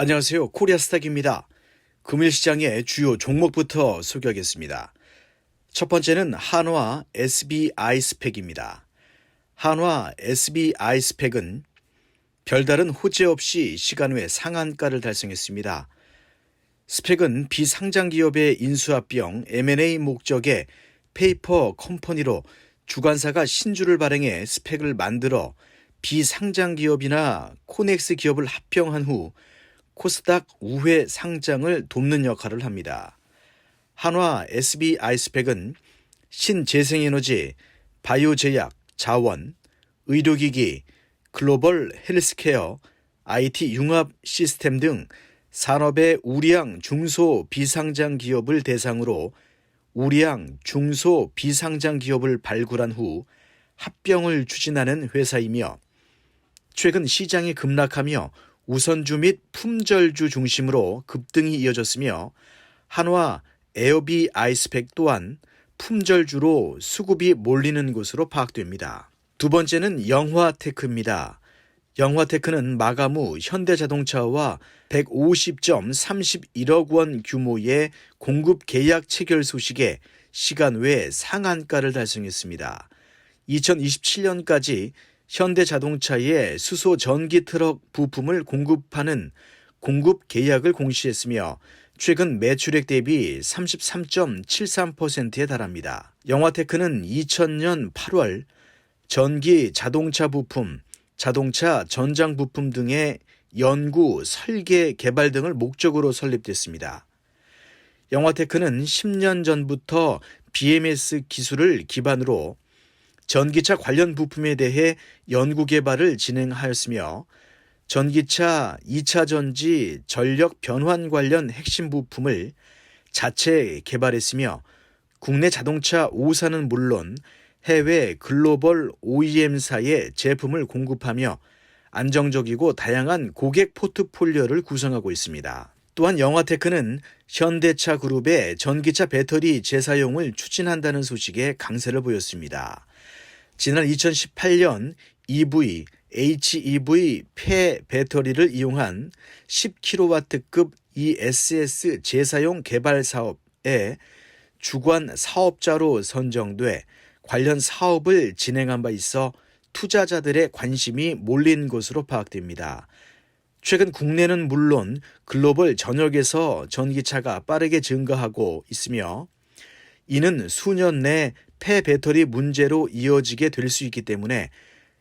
안녕하세요. 코리아스탁입니다. 금일시장의 주요 종목부터 소개하겠습니다. 첫 번째는 한화 SBI스펙입니다. 한화 SBI스펙은 별다른 호재 없이 시간 외 상한가를 달성했습니다. 스펙은 비상장 기업의 인수합병 M&A 목적의 페이퍼 컴퍼니로 주관사가 신주를 발행해 스펙을 만들어 비상장 기업이나 코넥스 기업을 합병한 후 코스닥 우회 상장을 돕는 역할을 합니다. 한화 SBI스펙은 신재생에너지, 바이오제약, 자원, 의료기기, 글로벌 헬스케어, IT 융합 시스템 등 산업의 우량 중소 비상장 기업을 대상으로 우량 중소 비상장 기업을 발굴한 후 합병을 추진하는 회사이며 최근 시장이 급락하며 우선주 및 품절주 중심으로 급등이 이어졌으며 한화 에어비아이스펙 또한 품절주로 수급이 몰리는 것으로 파악됩니다. 두 번째는 영화테크입니다. 영화테크는 마감 후 현대자동차와 150.31억 원 규모의 공급 계약 체결 소식에 시간 외 상한가를 달성했습니다. 2027년까지 현대자동차의 수소 전기 트럭 부품을 공급하는 공급 계약을 공시했으며 최근 매출액 대비 33.73%에 달합니다. 영화테크는 2000년 8월 전기 자동차 부품, 자동차 전장 부품 등의 연구, 설계, 개발 등을 목적으로 설립됐습니다. 영화테크는 10년 전부터 BMS 기술을 기반으로 전기차 관련 부품에 대해 연구 개발을 진행하였으며 전기차 2차 전지 전력 변환 관련 핵심 부품을 자체 개발했으며 국내 자동차 5사는 물론 해외 글로벌 OEM사의 제품을 공급하며 안정적이고 다양한 고객 포트폴리오를 구성하고 있습니다. 또한 영화테크는 현대차 그룹의 전기차 배터리 재사용을 추진한다는 소식에 강세를 보였습니다. 지난 2018년 EV, HEV 폐 배터리를 이용한 10kW급 ESS 재사용 개발 사업에 주관 사업자로 선정돼 관련 사업을 진행한 바 있어 투자자들의 관심이 몰린 것으로 파악됩니다. 최근 국내는 물론 글로벌 전역에서 전기차가 빠르게 증가하고 있으며 이는 수년 내 폐배터리 문제로 이어지게 될 수 있기 때문에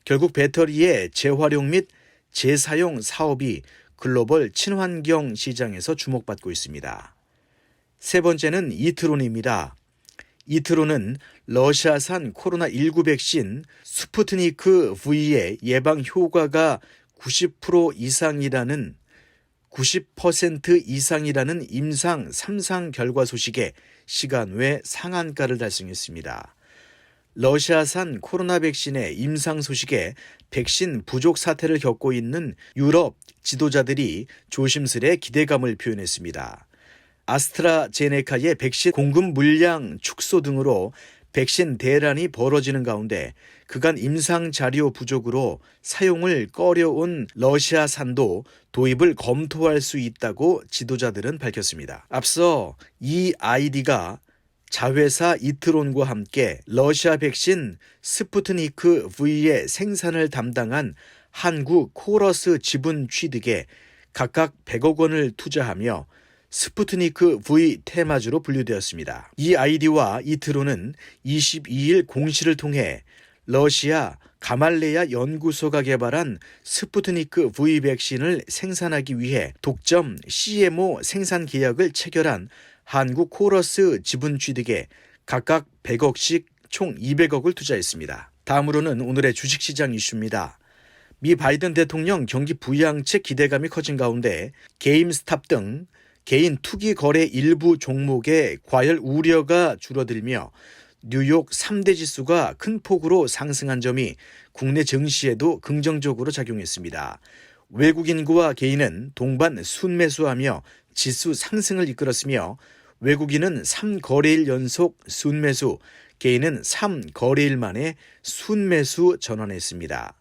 결국 배터리의 재활용 및 재사용 사업이 글로벌 친환경 시장에서 주목받고 있습니다. 세 번째는 이트론입니다. 이트론은 러시아산 코로나19 백신 스푸트니크 V의 예방 효과가 90% 이상이라는 임상 3상 결과 소식에 시간 외 상한가를 달성했습니다. 러시아산 코로나 백신의 임상 소식에 백신 부족 사태를 겪고 있는 유럽 지도자들이 조심스레 기대감을 표현했습니다. 아스트라제네카의 백신 공급 물량 축소 등으로 백신 대란이 벌어지는 가운데 그간 임상 자료 부족으로 사용을 꺼려온 러시아산도 도입을 검토할 수 있다고 지도자들은 밝혔습니다. 앞서 이 아이디가 자회사 이트론과 함께 러시아 백신 스푸트니크 V의 생산을 담당한 한국 코러스 지분 취득에 각각 100억 원을 투자하며 스푸트니크 V 테마주로 분류되었습니다. 이 아이디와 이트론은 22일 공시를 통해 러시아 가말레야 연구소가 개발한 스푸트니크 V 백신을 생산하기 위해 독점 CMO 생산 계약을 체결한 한국 코러스 지분 취득에 각각 100억씩 총 200억을 투자했습니다. 다음으로는 오늘의 주식시장 이슈입니다. 미 바이든 대통령 경기 부양책 기대감이 커진 가운데 게임스탑 등 개인 투기 거래 일부 종목의 과열 우려가 줄어들며 뉴욕 3대 지수가 큰 폭으로 상승한 점이 국내 증시에도 긍정적으로 작용했습니다. 외국인과 개인은 동반 순매수하며 지수 상승을 이끌었으며 외국인은 3거래일 연속 순매수, 개인은 3거래일 만에 순매수 전환했습니다.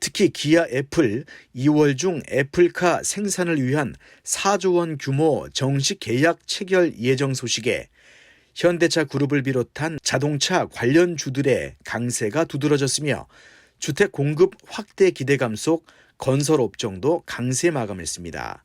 특히 기아 애플 2월 중 애플카 생산을 위한 4조 원 규모 정식 계약 체결 예정 소식에 현대차 그룹을 비롯한 자동차 관련주들의 강세가 두드러졌으며 주택 공급 확대 기대감 속 건설업종도 강세 마감했습니다.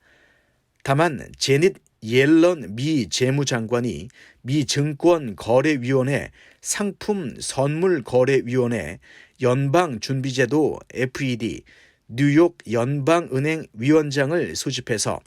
다만 제닛 옐런 미 재무장관이 미 증권거래위원회 상품선물거래위원회 연방준비제도 FED 뉴욕 연방은행 위원장을 소집해서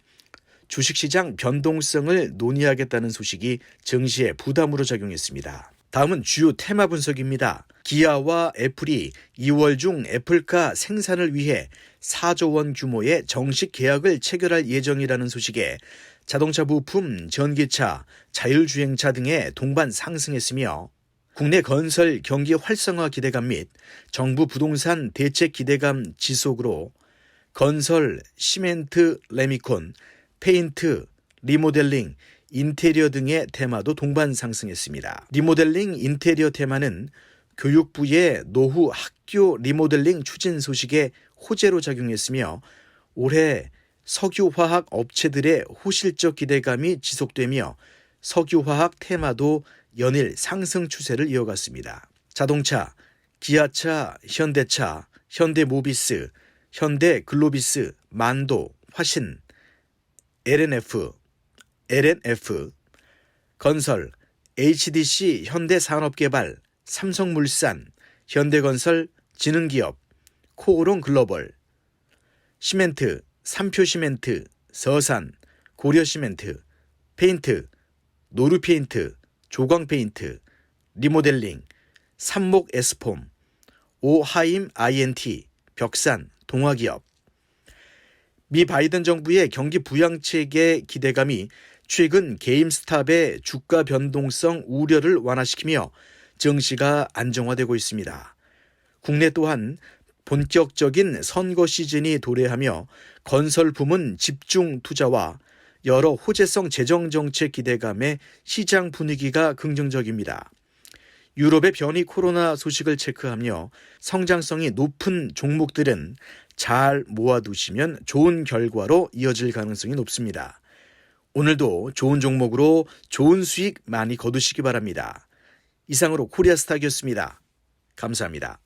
주식시장 변동성을 논의하겠다는 소식이 증시에 부담으로 작용했습니다. 다음은 주요 테마 분석입니다. 기아와 애플이 2월 중 애플카 생산을 위해 4조 원 규모의 정식 계약을 체결할 예정이라는 소식에 자동차 부품, 전기차, 자율주행차 등의 동반 상승했으며 국내 건설 경기 활성화 기대감 및 정부 부동산 대책 기대감 지속으로 건설, 시멘트, 레미콘, 페인트, 리모델링, 인테리어 등의 테마도 동반 상승했습니다. 리모델링 인테리어 테마는 교육부의 노후 학교 리모델링 추진 소식에 호재로 작용했으며 올해 석유화학 업체들의 호실적 기대감이 지속되며 석유화학 테마도 연일 상승 추세를 이어갔습니다. 자동차, 기아차, 현대차, 현대모비스, 현대글로비스, 만도, 화신, LNF, 건설, HDC 현대산업개발, 삼성물산, 현대건설, 지능기업, 코오롱글로벌, 시멘트, 삼표시멘트, 서산, 고려시멘트, 페인트, 노르페인트, 조광페인트, 리모델링, 삼목에스폼, 오하임 INT, 벽산, 동화기업. 미 바이든 정부의 경기 부양책의 기대감이 최근 게임스탑의 주가 변동성 우려를 완화시키며 증시가 안정화되고 있습니다. 국내 또한 본격적인 선거 시즌이 도래하며 건설 부문 집중 투자와 여러 호재성 재정 정책 기대감에 시장 분위기가 긍정적입니다. 유럽의 변이 코로나 소식을 체크하며 성장성이 높은 종목들은 잘 모아두시면 좋은 결과로 이어질 가능성이 높습니다. 오늘도 좋은 종목으로 좋은 수익 많이 거두시기 바랍니다. 이상으로 코리아스탁이었습니다. 감사합니다.